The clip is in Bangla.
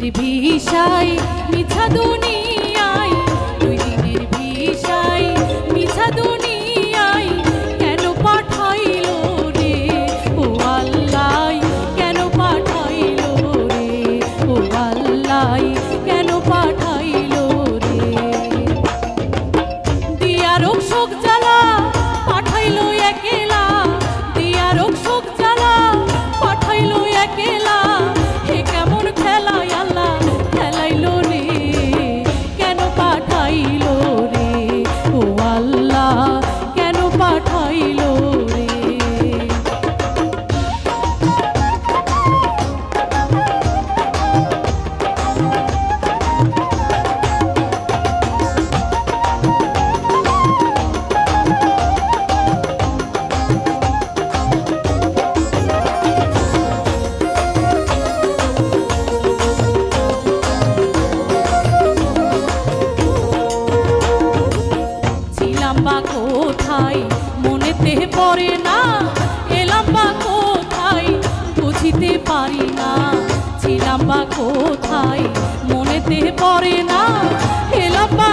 দিনের ভিসায় মিছা দুনিয়ায়, দুই দিনের ভিসায় মিছা দুনিয়ায় কেন পাঠাইলো রে ও আল্লাহ, কেন পাঠাইলো রে ও আল্লাহ, কেন পাঠাইলো রে। দিয়ারক শোক জ্বালা পাঠাইলো একেলা, দিয়ারক শোক জ্বালা পাঠাইলো একেলা, হে কেমন খেলাই আল্লাহ খেলাইলো রে, কেন পাঠাইলো রে ও আল্লাহ, কেন পাঠাইলো রে। বা কোথায় মনেতে পড়ে না, এলাম বা কোথায় বুঝিতে পারি না, ছিলাম বা কোথায় মনেতে পড়ে না, এলাম বা